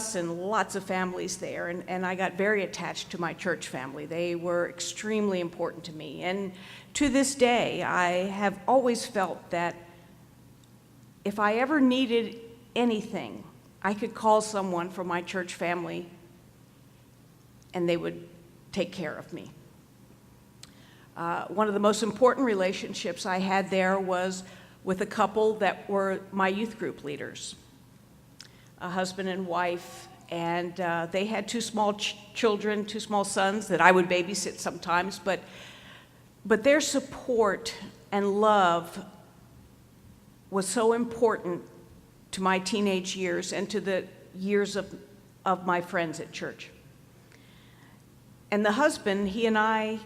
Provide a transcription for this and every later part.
and lots of families there, and I got very attached to my church family. They were extremely important to me. And to this day, I have always felt that if I ever needed anything, I could call someone from my church family and they would take care of me. One of the most important relationships I had there was with a couple that were my youth group leaders, a husband and wife, and they had two small children, two small sons that I would babysit sometimes, but their support and love was so important to my teenage years and to the years of my friends at church. And the husband, he and I,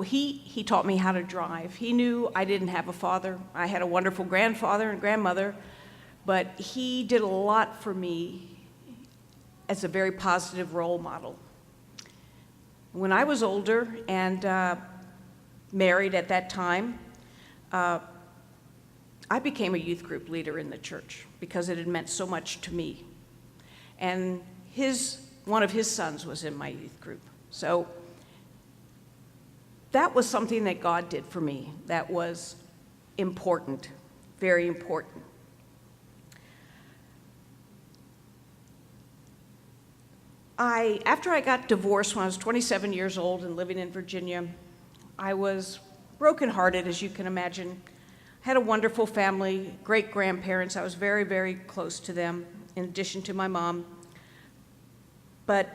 he taught me how to drive. He knew I didn't have a father. I had a wonderful grandfather and grandmother, but he did a lot for me as a very positive role model. When I was older and married at that time, I became a youth group leader in the church because it had meant so much to me. And one of his sons was in my youth group. So that was something that God did for me that was important, very important. After I got divorced when I was 27 years old and living in Virginia, I was brokenhearted, as you can imagine. I had a wonderful family, great grandparents. I was very, very close to them, in addition to my mom. But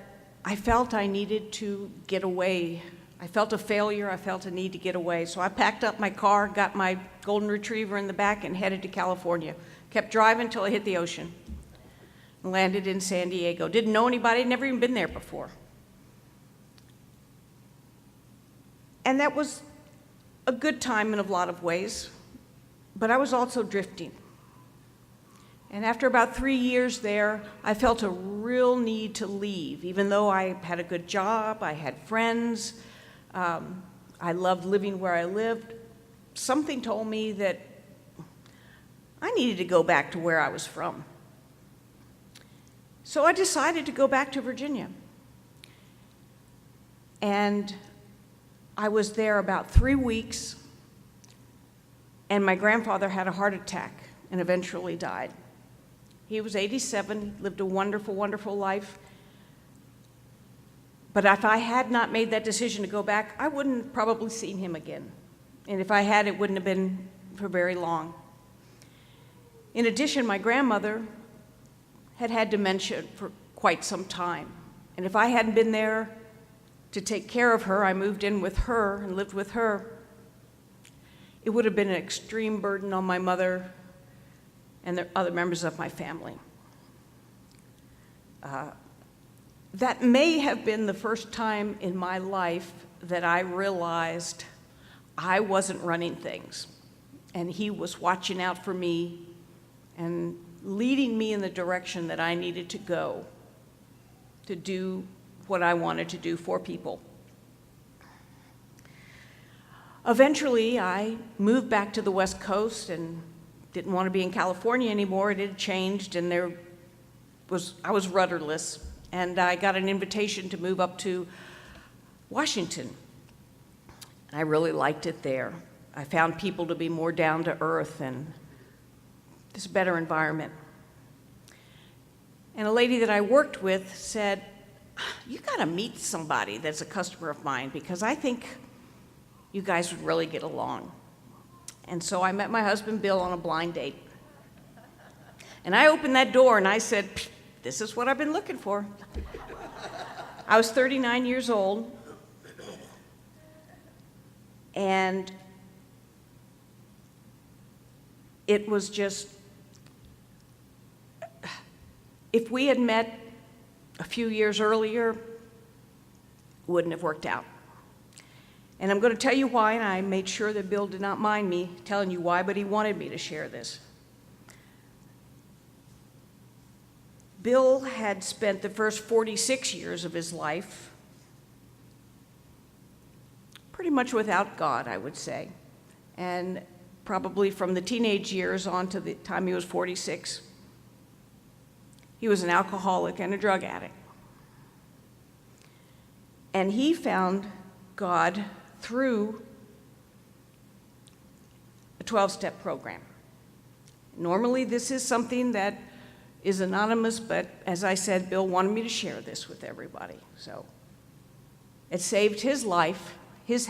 I felt I needed to get away. I felt a failure. I felt a need to get away. So I packed up my car, got my golden retriever in the back, and headed to California. Kept driving until I hit the ocean. Landed in San Diego. Didn't know anybody, never even been there before. And that was a good time in a lot of ways, but I was also drifting. And after about 3 years there, I felt a real need to leave, even though I had a good job, I had friends, I loved living where I lived. Something told me that I needed to go back to where I was from. So I decided to go back to Virginia. And I was there about 3 weeks, and my grandfather had a heart attack and eventually died. He was 87, lived a wonderful, wonderful life. But if I had not made that decision to go back, I wouldn't have probably seen him again. And if I had, it wouldn't have been for very long. In addition, my grandmother had had dementia for quite some time. And if I hadn't been there to take care of her, I moved in with her and lived with her, it would have been an extreme burden on my mother and the other members of my family. That may have been the first time in my life that I realized I wasn't running things, and he was watching out for me and leading me in the direction that I needed to go to do what I wanted to do for people. Eventually, I moved back to the West Coast and didn't want to be in California anymore. It had changed, and I was rudderless, and I got an invitation to move up to Washington. I really liked it there. I found people to be more down to earth and this better environment. And a lady that I worked with said, "You got to meet somebody that's a customer of mine because I think you guys would really get along." And so I met my husband, Bill, on a blind date. And I opened that door and I said, "This is what I've been looking for." I was 39 years old. And it was just, if we had met a few years earlier, it wouldn't have worked out. And I'm going to tell you why, and I made sure that Bill did not mind me telling you why, but he wanted me to share this. Bill had spent the first 46 years of his life pretty much without God, I would say, and probably from the teenage years on to the time he was 46. He was an alcoholic and a drug addict. And he found God through a 12-step program. Normally, this is something that is anonymous, but as I said, Bill wanted me to share this with everybody. So it saved his life, his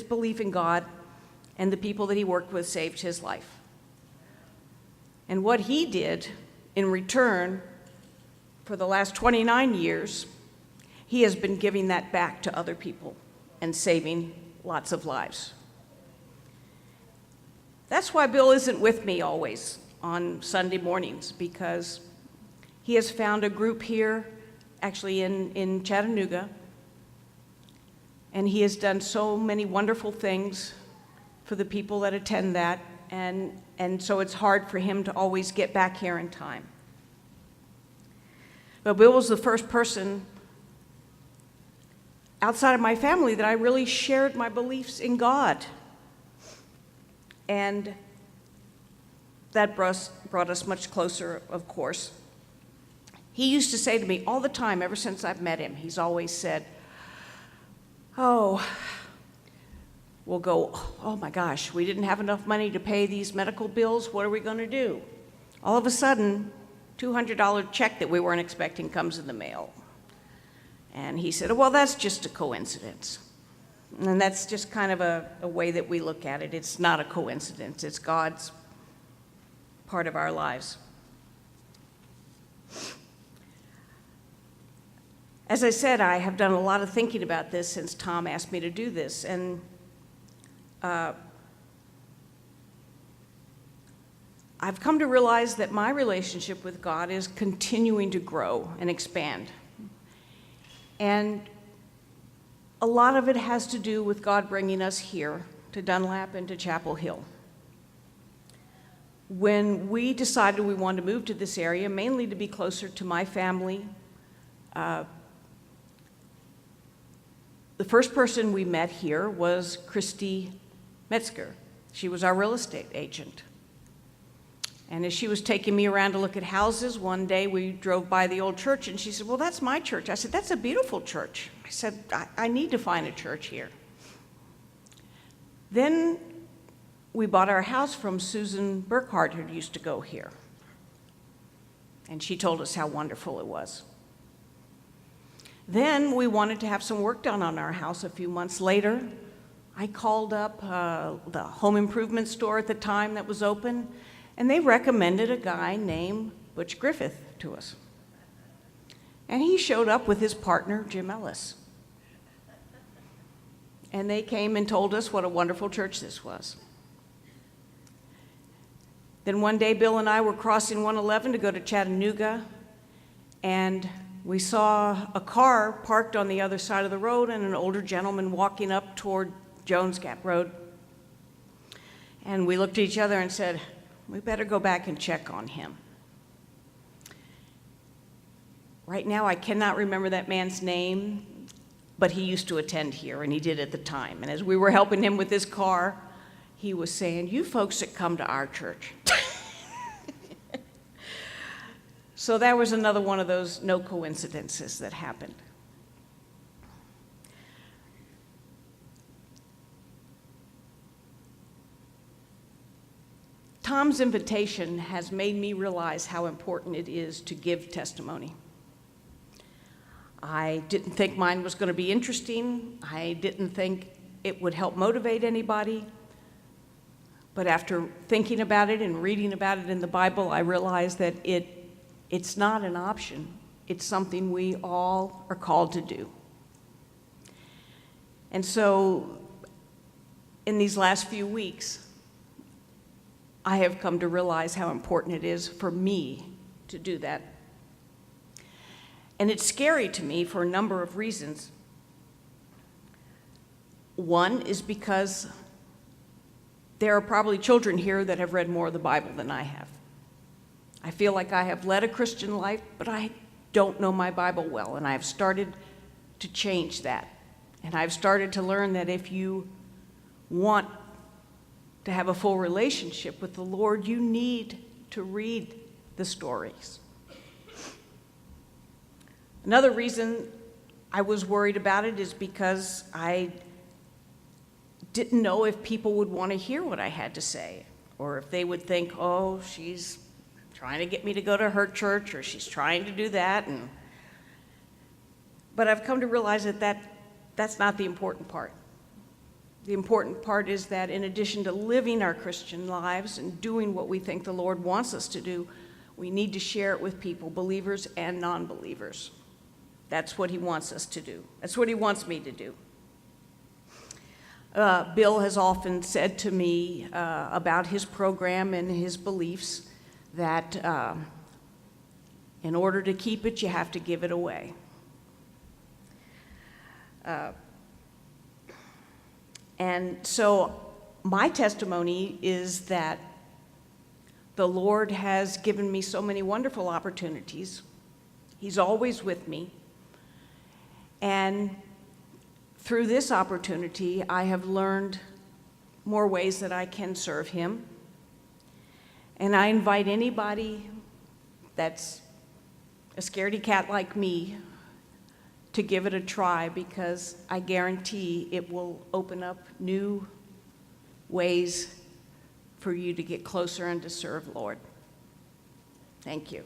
belief in God, and the people that he worked with saved his life. And what he did in return for the last 29 years, he has been giving that back to other people and saving lots of lives. That's why Bill isn't with me always on Sunday mornings, because he has found a group here, actually in Chattanooga, and he has done so many wonderful things for the people that attend that, and so it's hard for him to always get back here in time. But Bill was the first person outside of my family that I really shared my beliefs in God. And that brought us much closer, of course. He used to say to me all the time, ever since I've met him, he's always said, oh, we'll go, oh my gosh, we didn't have enough money to pay these medical bills, what are we gonna do? All of a sudden, $200 check that we weren't expecting comes in the mail. And he said, well, that's just a coincidence. And that's just kind of a way that we look at it. It's not a coincidence. It's God's part of our lives. As I said, I have done a lot of thinking about this since Tom asked me to do this. And I've come to realize that my relationship with God is continuing to grow and expand. And a lot of it has to do with God bringing us here to Dunlap and to Chapel Hill. When we decided we wanted to move to this area, mainly to be closer to my family, the first person we met here was Christy Metzger. She was our real estate agent. And as she was taking me around to look at houses, one day we drove by the old church and she said, well, that's my church. I said, that's a beautiful church. I said, I need to find a church here. Then we bought our house from Susan Burkhart, who used to go here. And she told us how wonderful it was. Then we wanted to have some work done on our house a few months later. I called up the home improvement store at the time that was open, and they recommended a guy named Butch Griffith to us. And he showed up with his partner, Jim Ellis. And they came and told us what a wonderful church this was. Then one day, Bill and I were crossing 111 to go to Chattanooga, and we saw a car parked on the other side of the road and an older gentleman walking up toward Jones Gap Road. And we looked at each other and said, we better go back and check on him. Right now, I cannot remember that man's name, but he used to attend here, and he did at the time. And as we were helping him with his car, he was saying, you folks that come to our church. So that was another one of those no coincidences that happened. Tom's invitation has made me realize how important it is to give testimony. I didn't think mine was going to be interesting. I didn't think it would help motivate anybody. But after thinking about it and reading about it in the Bible, I realized that it's not an option. It's something we all are called to do. And so in these last few weeks, I have come to realize how important it is for me to do that. And it's scary to me for a number of reasons. One is because there are probably children here that have read more of the Bible than I have. I feel like I have led a Christian life, but I don't know my Bible well, and I've started to change that. And I've started to learn that if you want to have a full relationship with the Lord, you need to read the stories. Another reason I was worried about it is because I didn't know if people would want to hear what I had to say, or if they would think, oh, she's trying to get me to go to her church, or she's trying to do that. But I've come to realize that that's not the important part. The important part is that in addition to living our Christian lives and doing what we think the Lord wants us to do, we need to share it with people, believers and non-believers. That's what he wants us to do. That's what he wants me to do. Bill has often said to me about his program and his beliefs that in order to keep it, you have to give it away. And so my testimony is that the Lord has given me so many wonderful opportunities. He's always with me. And through this opportunity, I have learned more ways that I can serve him. And I invite anybody that's a scaredy cat like me to give it a try, because I guarantee it will open up new ways for you to get closer and to serve Lord. Thank you.